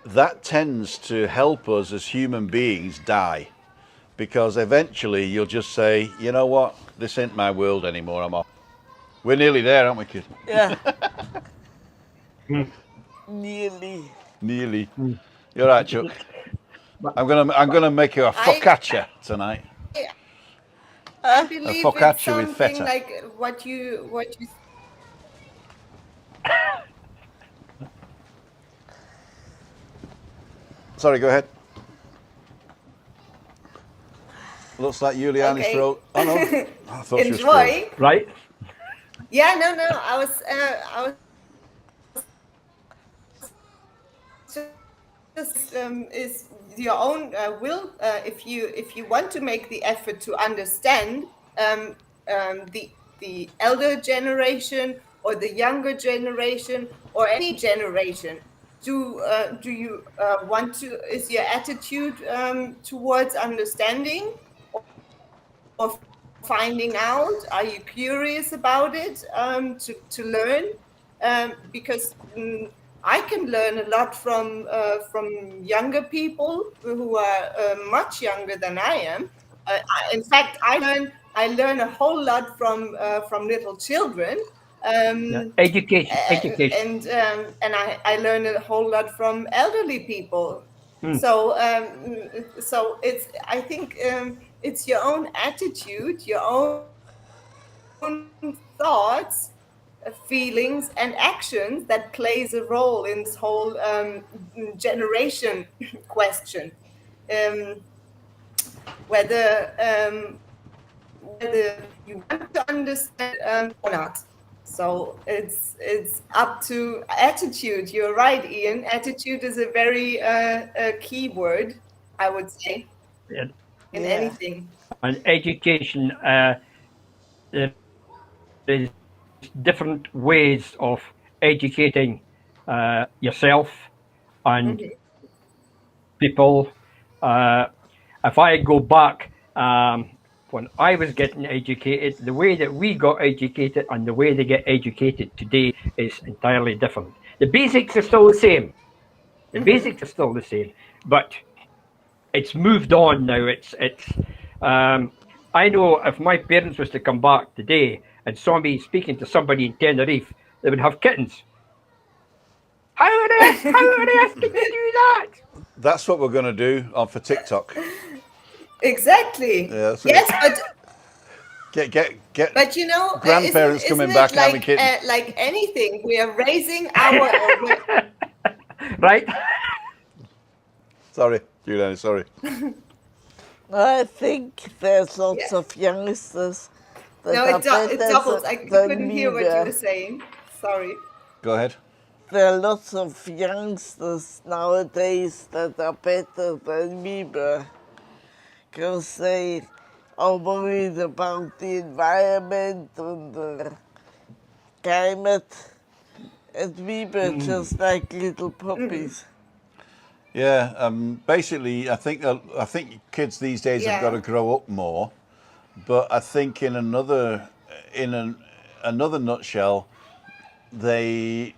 that tends to help us as human beings die, because eventually you'll just say, you know what, this ain't my world anymore. I'm off. We're nearly there, aren't we, kid? Yeah. Nearly. Nearly. You're right, Chuck. I'm gonna make you a focaccia tonight. I believe A focaccia it's something with feta. like what you. Sorry, go ahead. Looks like Juliana's throat. Oh no, I thought she was Enjoy. Right? Yeah, no. I was just is your own will. If you want to make the effort to understand the elder generation or the younger generation or any generation, do you want to? Is your attitude towards understanding or finding out? Are you curious about it to learn? Because I can learn a lot from younger people who are much younger than I am. In fact, I learn a whole lot from little children. Education. And I learn a whole lot from elderly people. So it's, I think it's your own attitude, your own thoughts, feelings, and actions that plays a role in this whole generation question. Whether you want to understand or not. So it's up to attitude. You're right, Ian. Attitude is a very key word, I would say, in anything. And education, there is different ways of educating yourself and people. If I go back, when I was getting educated, the way that we got educated and the way they get educated today is entirely different. The basics are still the same. The basics are still the same, but it's moved on now. I know if my parents was to come back today and saw me speaking to somebody in Tenerife, they would have kittens. How on earth can you do that? That's what we're going to do for TikTok. Exactly. Yeah, yes, but get. But you know, grandparents coming back and having kittens. Like anything, we are raising our right. Sorry, Juliana. Sorry. I think there's lots of youngsters that are it better doubles. I couldn't me hear what you were. were saying. Sorry. Go ahead. There are lots of youngsters nowadays that are better than me were, because they are worried about the environment and the climate, and we were just like little puppies. Yeah. Basically, I think kids these days have got to grow up more, but I think in another nutshell, they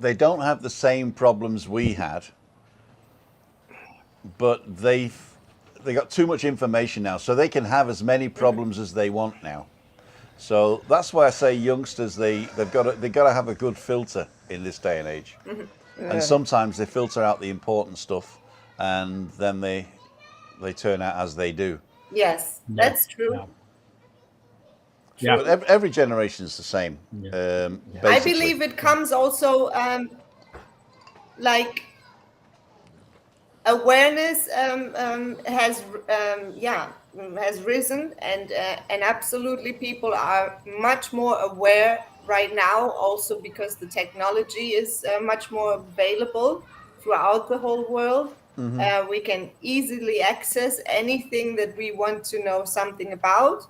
don't have the same problems we had, but they got too much information now, so they can have as many problems as they want now. So that's why I say youngsters, they've got to have a good filter in this day and age. And sometimes they filter out the important stuff, and then they turn out as they do. Yes, that's true. Yeah. Yeah. But every generation is the same. Basically. I believe it comes also like awareness has risen, and absolutely people are much more aware right now, also because the technology is much more available throughout the whole world. We can easily access anything that we want to know something about,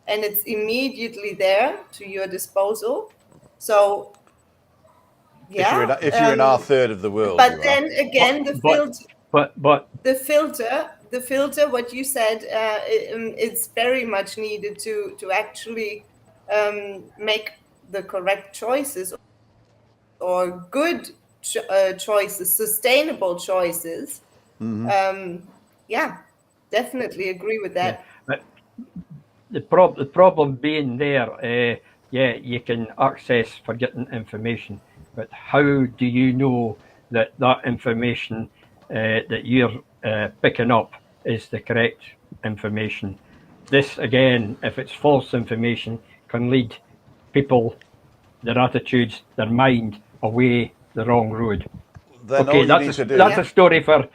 and it's immediately there to your disposal. So yeah, if you're in our third of the world, but then again, the filter, what you said, it's very much needed to actually make the correct choices, or good choices, sustainable choices. Yeah, definitely agree with that. But the problem being there, you can access for getting information, but how do you know that information that you're picking up is the correct information? This, again, if it's false information, can lead people, their attitudes, their mind, away the wrong road. Then Okay, all you need to do. that's a story for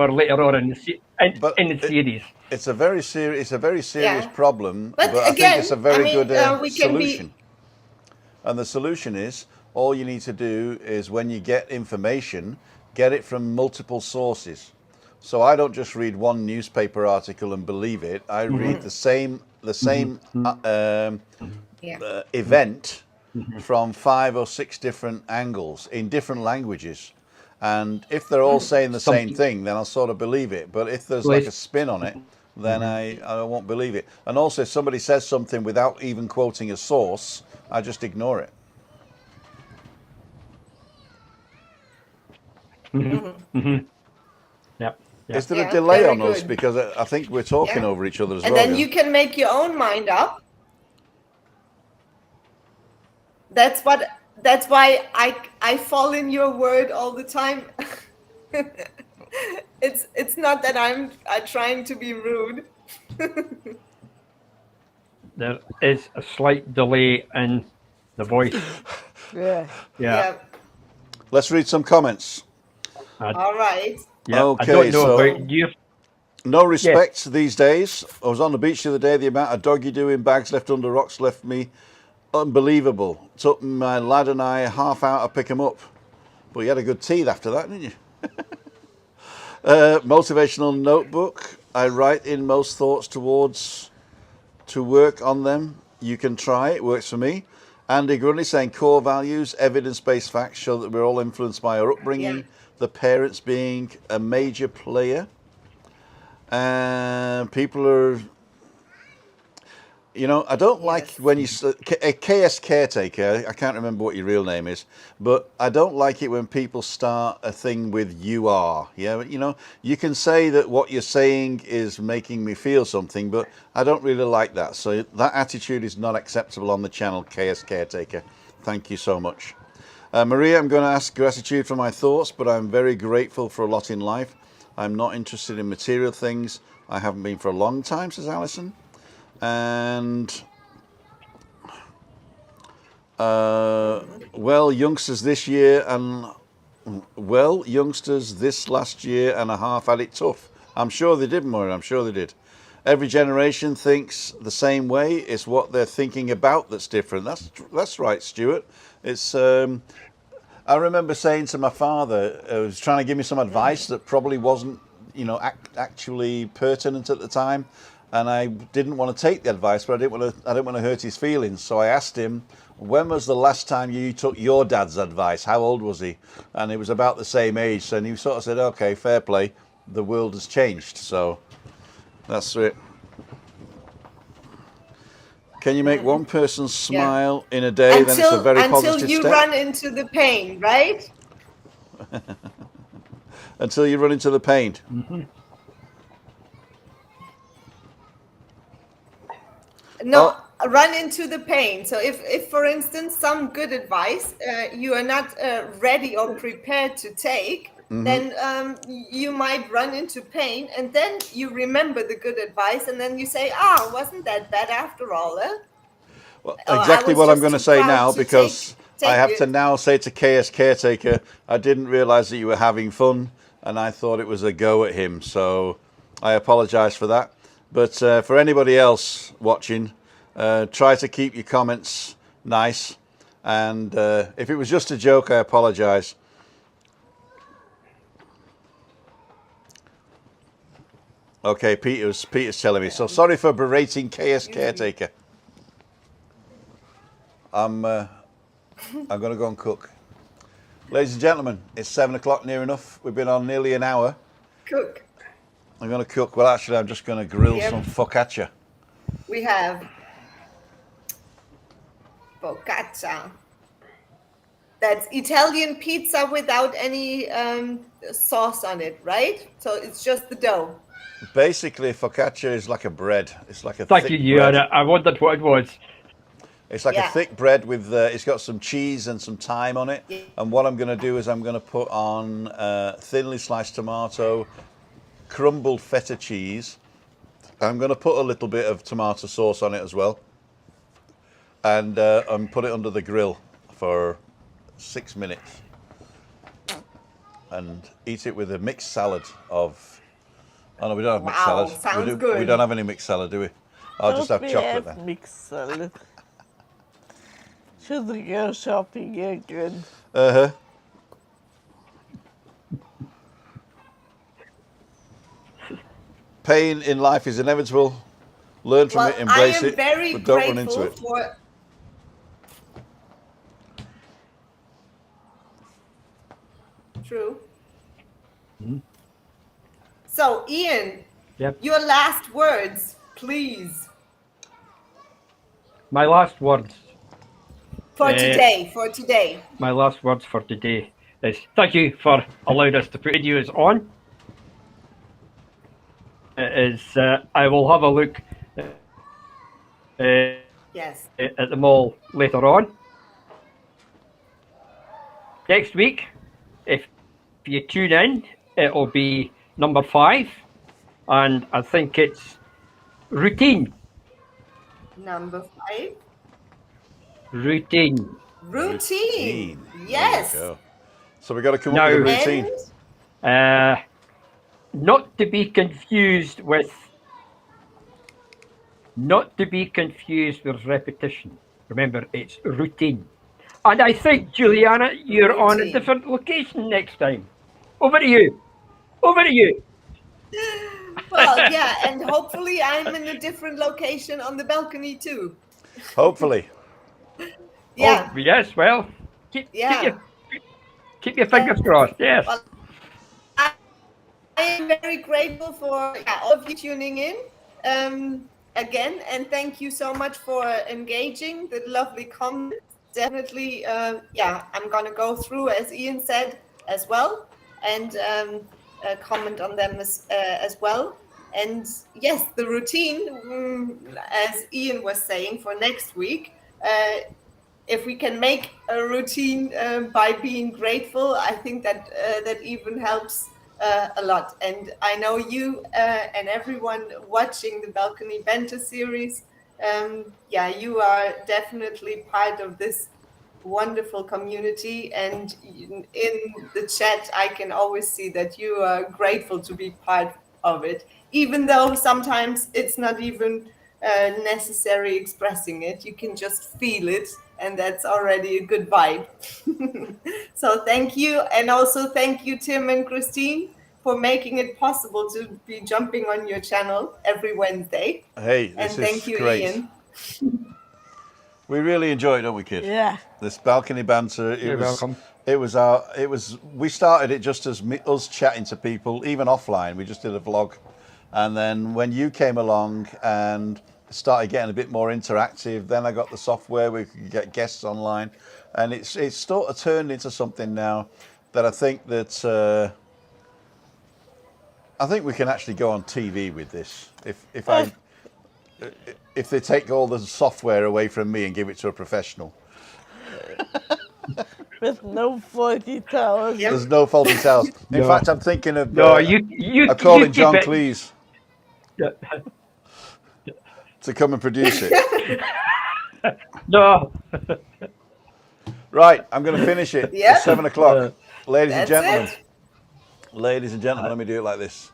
later on in the series. It's a very serious problem, But I again, think it's a very good we can solution. And the solution is, all you need to do is, when you get information, get it from multiple sources. So I don't just read one newspaper article and believe it. I read the same event from 5 or 6 different angles in different languages. And if they're all saying the same thing, then I'll sort of believe it. But if there's like a spin on it, then I won't believe it. And also, if somebody says something without even quoting a source, I just ignore it. Yep. Is there a delay very on us? good. Because I think we're talking over each other as And well. then you can make your own mind up. That's why I fall in your word all the time. It's not that I'm trying to be rude. There is a slight delay in the voice. Yeah. Let's read some comments. All right. Yeah, Okay, I don't know so- about you. No respect these days. I was on the beach the other day. The amount of doggy do in bags left under rocks left me unbelievable. Took my lad and I a half hour to pick him up. But you had a good teeth after that, didn't you? Motivational notebook. I write in most thoughts to work on them. You can try. It works for me. Andy Grundley saying core values, evidence-based facts show that we're all influenced by our upbringing, the parents being a major player. And people are, I don't like when you, a KS caretaker, I can't remember what your real name is, but I don't like it when people start a thing with you are. Yeah, you can say that what you're saying is making me feel something, but I don't really like that. So that attitude is not acceptable on the channel, KS caretaker. Thank you so much. Maria, I'm going to ask gratitude for my thoughts, but I'm very grateful for a lot in life. I'm not interested in material things. I haven't been for a long time, says Alison. And youngsters this last year and a half had it tough. I'm sure they did, Maureen. I'm sure they did. Every generation thinks the same way. It's what they're thinking about that's different. That's right, Stuart. It's I remember saying to my father, who was trying to give me some advice that probably wasn't, actually pertinent at the time, and I didn't want to take the advice, but I didn't want to hurt his feelings. So I asked him, when was the last time you took your dad's advice? How old was he? And it was about the same age. And he sort of said, okay, fair play. The world has changed. So that's it. Can you make one person smile in a day? Then it's a very until positive you step. run into the pain, right? Until you run into the pain. No, run into the pain. So if for instance, some good advice you are not ready or prepared to take, then you might run into pain, and then you remember the good advice, and then you say, "Ah, wasn't that bad after all?" Well, I exactly was what I'm just going to too say proud now, to because take I have it." to now say to KS Caretaker, I didn't realise that you were having fun, and I thought it was a go at him. So I apologise for that. But for anybody else watching, try to keep your comments nice. And if it was just a joke, I apologise. Okay, Peter's telling me. So sorry for berating KS Caretaker. I'm going to go and cook. Ladies and gentlemen, it's 7 o'clock near enough. We've been on nearly an hour. Cook. I'm going to cook. Well, actually, I'm just going to grill Yep. some focaccia. We have focaccia. That's Italian pizza without any sauce on it, right? So it's just the dough. Basically, focaccia is like a bread. It's like a Thank thick you, bread. Joanna. I wondered what it was. It's like a thick bread with, it's got some cheese and some thyme on it. Yeah. And what I'm going to do is I'm going to put on thinly sliced tomato, crumbled feta cheese. I'm going to put a little bit of tomato sauce on it as well. And put it under the grill for 6 minutes. And eat it with a mixed salad of... Oh no, we don't have mixed salad. Sounds good. We don't have any mixed salad, do we? I'll just have chocolate then. Mixed salad. Should we go shopping again? Uh-huh. Pain in life is inevitable. Learn from it, embrace it, but don't run into it. True. So, Ian, Yep. your last words, please. My last words. For today. My last words for today is thank you for allowing us to put videos on. I will have a look Yes. at them all later on. Next week, if you tune in, it'll be number 5, and I think it's routine. Number 5. Routine. Routine. There Yes. you go. So we got to come up with a routine. Not to be confused with repetition. Remember, it's routine. And I think, Juliana, you're on a different location next time. Over to you. Over to you. Well, yeah, and hopefully I'm in a different location on the balcony too. Hopefully. Yeah. Oh, yes, well, keep your fingers crossed, yes. Well, I am very grateful for all of you tuning in again, and thank you so much for engaging the lovely comments. Definitely, I'm going to go through, as Ian said, as well, and comment on them as well. And yes, the routine, as Ian was saying, for next week, if we can make a routine by being grateful, I think that that even helps a lot. And I know you and everyone watching the Balcony Banter series, you are definitely part of this wonderful community. And in the chat, I can always see that you are grateful to be part of it, even though sometimes it's not even necessary expressing it. You can just feel it, and that's already a good vibe. So thank you. And also thank you, Tim and Christine, for making it possible to be jumping on your channel every Wednesday. Hey, this and thank is you, great. Ian. We really enjoy it, don't we, kid? Yeah. This balcony banter. You're welcome. We started it just as us chatting to people, even offline. We just did a vlog, And then when you came along and started getting a bit more interactive, then I got the software where we could get guests online, and it's sort of turned into something now that I think that I think we can actually go on TV with this. If they take all the software away from me and give it to a professional. With no 40 towers. There's no faulty towels. In No. fact, I'm thinking of No, you calling keep John it- Cleese Yeah. to come and produce it. No. Right, I'm going to finish it. Yeah. It's 7 o'clock. Ladies and That's gentlemen. it. Ladies and gentlemen, let me do it like this.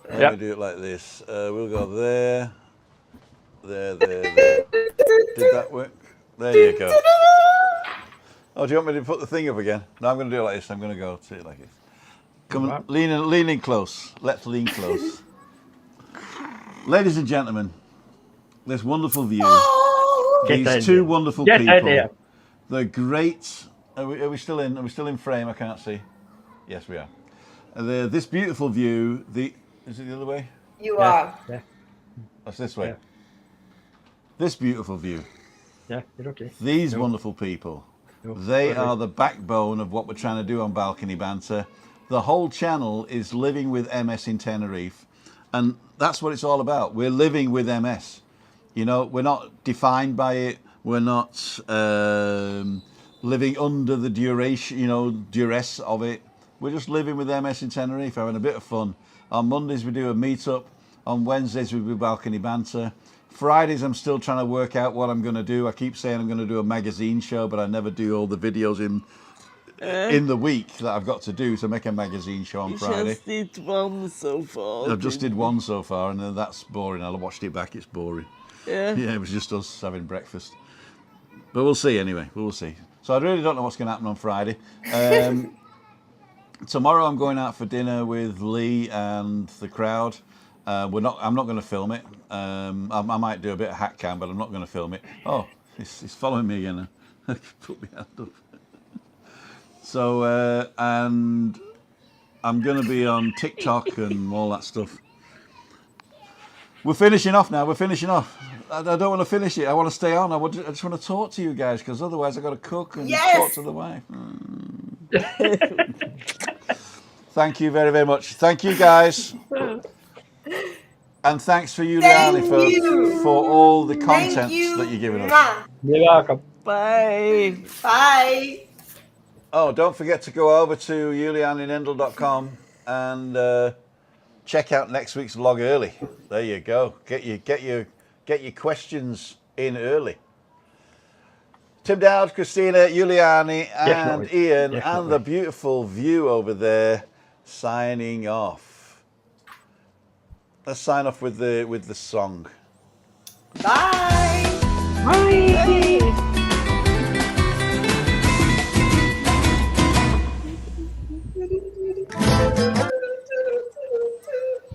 Let Yep. me do it like this. We'll go there. There. Did that work? There you go. Oh, do you want me to put the thing up again? No, I'm going to do it like this. I'm going to go to it like this. Come on, lean in close. Let's lean close. Ladies and gentlemen, this wonderful view. Get These in two there. wonderful Get people. in there. The great. Are we still in? Are we still in frame? I can't see. Yes, we are. This beautiful view. Is it the other way? You are. Yeah. That's this way. Yeah. This beautiful view. Yeah, you're okay. These wonderful people. No, They sorry. are the backbone of what we're trying to do on Balcony Banter. The whole channel is living with MS in Tenerife, and that's what it's all about. We're living with MS. You know, we're not defined by it. We're not living under the duress of it. We're just living with MS in Tenerife, having a bit of fun. On Mondays we do a meet-up. On Wednesdays we do Balcony Banter. Fridays I'm still trying to work out what I'm going to do. I keep saying I'm going to do a magazine show, but I never do all the videos in the week that I've got to do to make a magazine show on You Friday. just did one so far. I've just did one so far, and then that's boring. I watched it back. It's boring. Yeah. Yeah, it was just us having breakfast. But we'll see anyway. We'll see. So I really don't know what's going to happen on Friday. Tomorrow I'm going out for dinner with Lee and the crowd. I'm not going to film it. I might do a bit of hat cam, but I'm not going to film it. Oh, he's following me again. Put my hand up. So and I'm going to be on TikTok and all that stuff. We're finishing off now. We're finishing off. I don't want to finish it. I want to stay on. I just want to talk to you guys, because otherwise I've got to cook and talk to the wife. Thank you very, very much. Thank you, guys. And thanks for you, Thank Liani, you. for all the Thank content you. that you're giving us. Mwah. You're welcome. Bye. Bye. Oh, don't forget to go over to julianinendel.com and check out next week's vlog early. There you go. Get your questions in early. Tim Dowd, Christina, Juliani, and Definitely. Ian, Definitely. and the beautiful view over there, signing off. Let's sign off with the Bye. song. Bye.